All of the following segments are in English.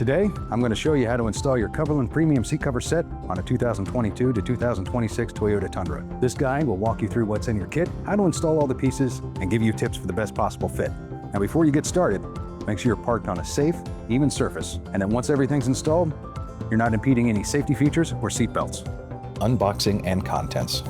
Today, I'm going to show you how to install your Coverland Premium Seat Cover set on a 2022 to 2026 Toyota Tundra. This guide will walk you through what's in your kit, how to install all the pieces, and give you tips for the best possible fit. Now before you get started, make sure you're parked on a safe, even surface, and then once everything's installed, you're not impeding any safety features or seat belts. Unboxing and contents.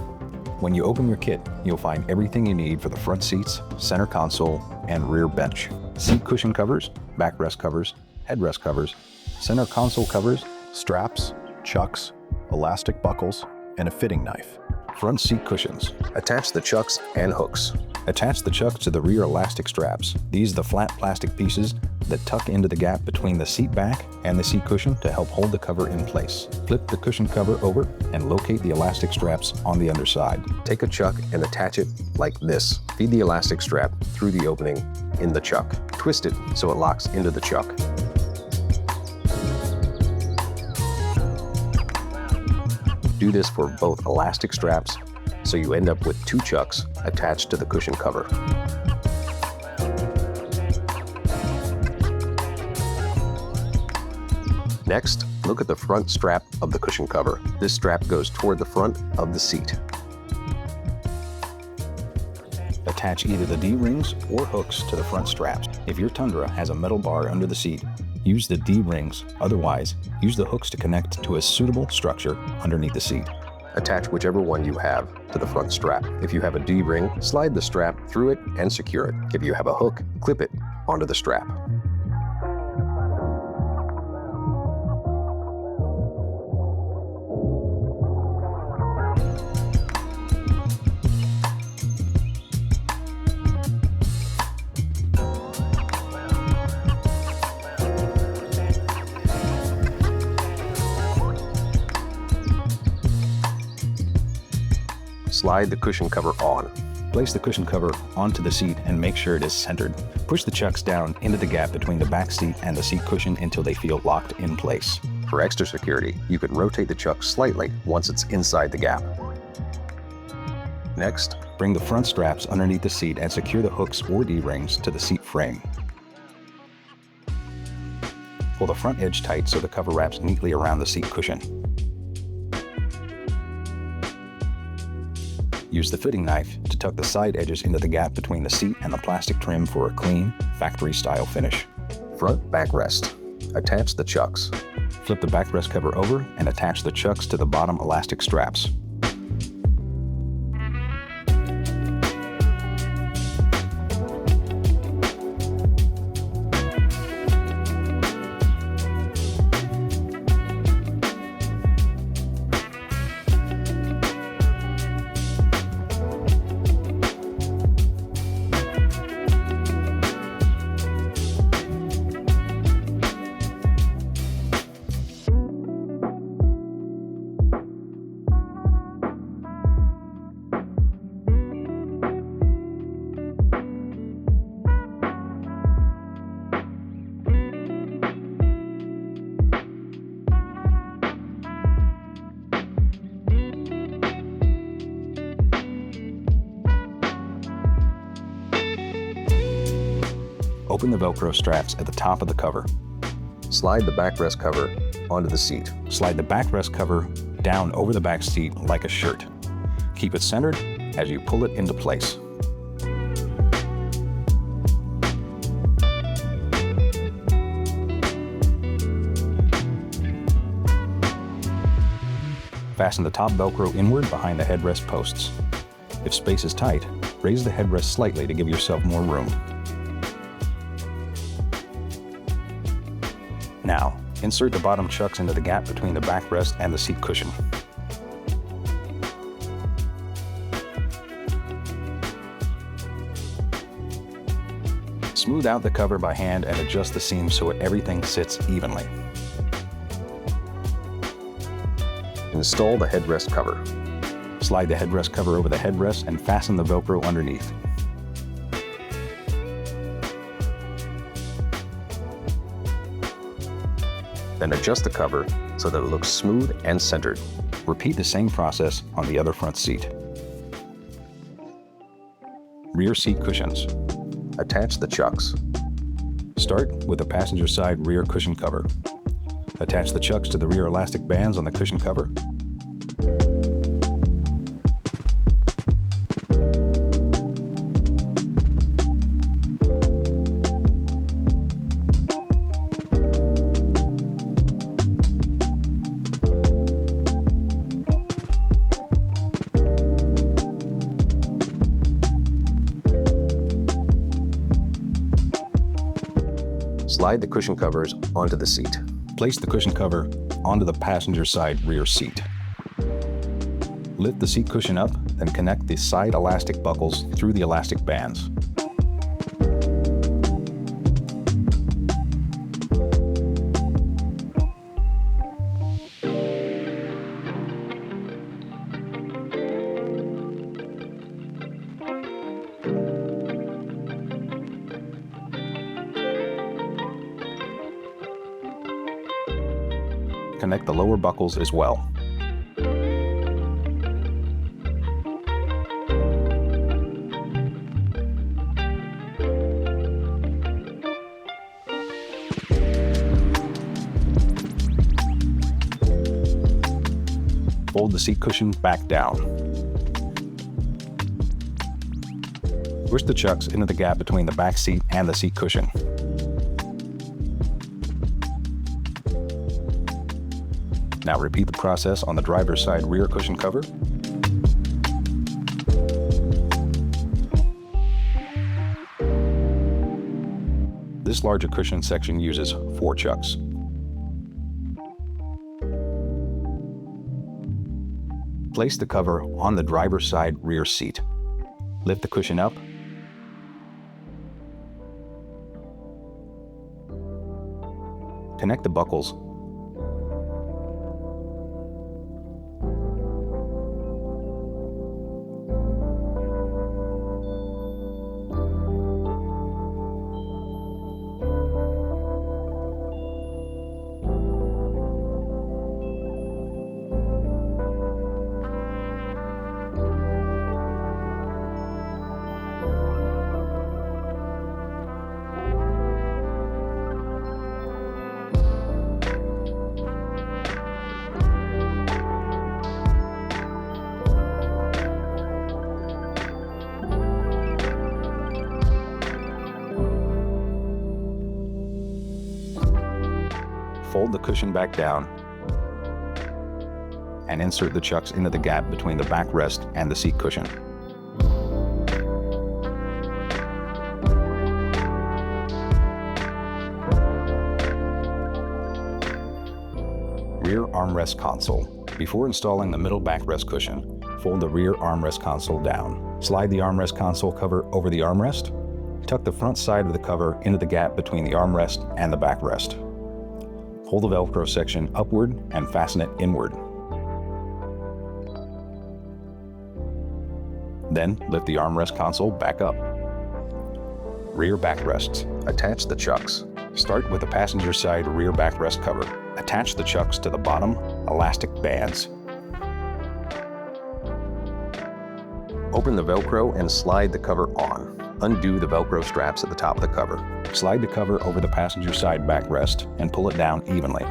When you open your kit, you'll find everything you need for the front seats, center console, and rear bench. Seat cushion covers, backrest covers, headrest covers, center console covers, straps, chucks, elastic buckles, and a fitting knife. Front seat cushions. Attach the chucks and hooks. Attach the chucks to the rear elastic straps. These are the flat plastic pieces that tuck into the gap between the seat back and the seat cushion to help hold the cover in place. Flip the cushion cover over and locate the elastic straps on the underside. Take a chuck and attach it like this. Feed the elastic strap through the opening in the chuck. Twist it so it locks into the chuck. Do this for both elastic straps, so you end up with two chucks attached to the cushion cover. Next, look at the front strap of the cushion cover. This strap goes toward the front of the seat. Attach either the D-rings or hooks to the front straps. If your Tundra has a metal bar under the seat, use the D-rings. Otherwise, use the hooks to connect to a suitable structure underneath the seat. Attach whichever one you have to the front strap. If you have a D-ring, slide the strap through it and secure it. If you have a hook, clip it onto the strap. Slide the cushion cover on. Place the cushion cover onto the seat and make sure it is centered. Push the chucks down into the gap between the back seat and the seat cushion until they feel locked in place. For extra security, you can rotate the chuck slightly once it's inside the gap. Next, bring the front straps underneath the seat and secure the hooks or D-rings to the seat frame. Pull the front edge tight so the cover wraps neatly around the seat cushion. Use the fitting knife to tuck the side edges into the gap between the seat and the plastic trim for a clean, factory-style finish. Front backrest. Attach the chucks. Flip the backrest cover over and attach the chucks to the bottom elastic straps. Open the Velcro straps at the top of the cover. Slide the backrest cover onto the seat. Slide the backrest cover down over the back seat like a shirt. Keep it centered as you pull it into place. Fasten the top Velcro inward behind the headrest posts. If space is tight, raise the headrest slightly to give yourself more room. Now, insert the bottom chucks into the gap between the backrest and the seat cushion. Smooth out the cover by hand and adjust the seams so everything sits evenly. Install the headrest cover. Slide the headrest cover over the headrest and fasten the Velcro underneath. Then adjust the cover so that it looks smooth and centered. Repeat the same process on the other front seat. Rear seat cushions. Attach the chucks. Start with the passenger side rear cushion cover. Attach the chucks to the rear elastic bands on the cushion cover. Slide the cushion covers onto the seat. Place the cushion cover onto the passenger side rear seat. Lift the seat cushion up, then connect the side elastic buckles through the elastic bands. Connect the lower buckles as well. Fold the seat cushion back down. Push the chucks into the gap between the back seat and the seat cushion. Now repeat the process on the driver's side rear cushion cover. This larger cushion section uses 4 chucks. Place the cover on the driver's side rear seat. Lift the cushion up. Connect the buckles. Fold the cushion back down and insert the chucks into the gap between the backrest and the seat cushion. Rear armrest console. Before installing the middle backrest cushion, fold the rear armrest console down. Slide the armrest console cover over the armrest. Tuck the front side of the cover into the gap between the armrest and the backrest. Pull the Velcro section upward and fasten it inward. Then lift the armrest console back up. Rear backrests. Attach the chucks. Start with the passenger side rear backrest cover. Attach the chucks to the bottom elastic bands. Open the Velcro and slide the cover on. Undo the Velcro straps at the top of the cover. Slide the cover over the passenger side backrest and pull it down evenly.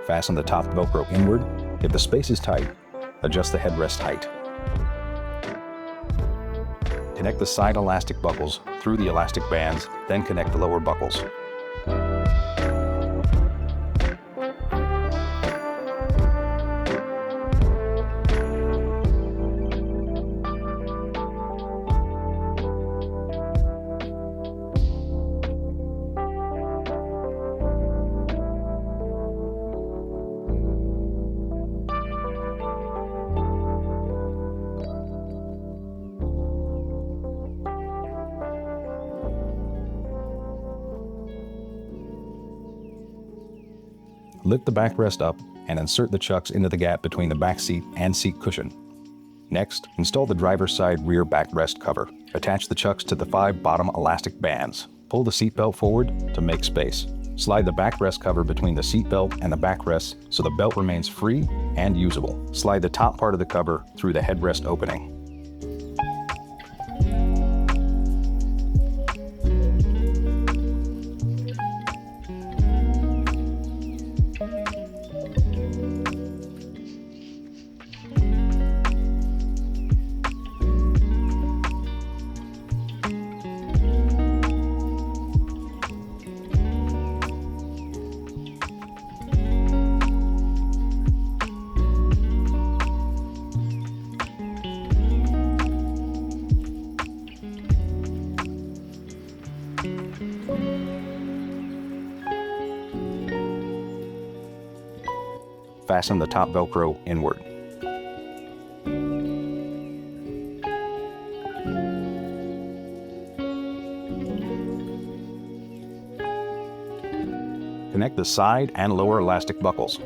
Fasten the top Velcro inward. If the space is tight, adjust the headrest height. Connect the side elastic buckles through the elastic bands, then connect the lower buckles. Lift the backrest up and insert the chucks into the gap between the back seat and seat cushion. Next, install the driver's side rear backrest cover. Attach the chucks to the 5 bottom elastic bands. Pull the seatbelt forward to make space. Slide the backrest cover between the seatbelt and the backrest so the belt remains free and usable. Slide the top part of the cover through the headrest opening. Fasten the top Velcro inward. Connect the side and lower elastic buckles.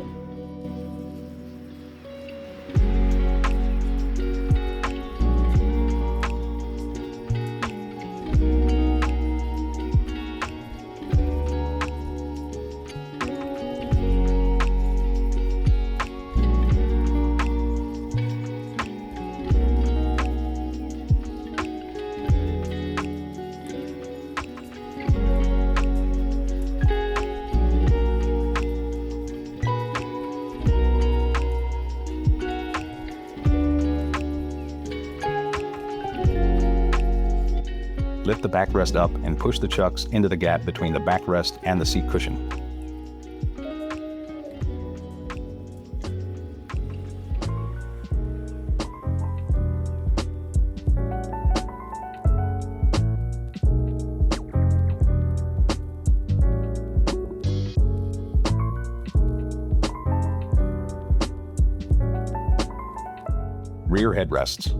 Lift the backrest up and push the chucks into the gap between the backrest and the seat cushion. Rear headrests.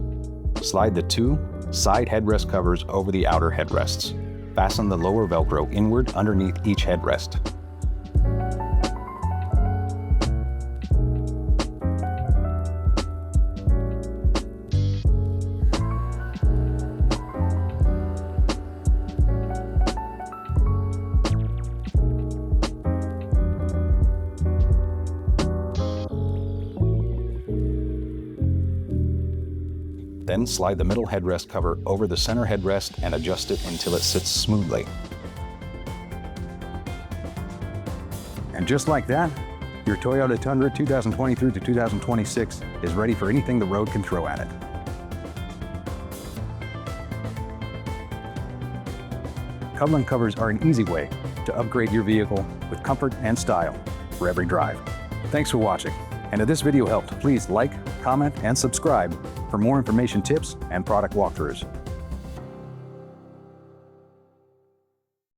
Slide the two side headrest covers over the outer headrests. Fasten the lower Velcro inward underneath each headrest. Then slide the middle headrest cover over the center headrest and adjust it until it sits smoothly. And just like that, your Toyota Tundra 2023 to 2026 is ready for anything the road can throw at it. Coverland covers are an easy way to upgrade your vehicle with comfort and style for every drive. Thanks for watching. And if this video helped, please like, comment, and subscribe for more information, tips, and product walkthroughs.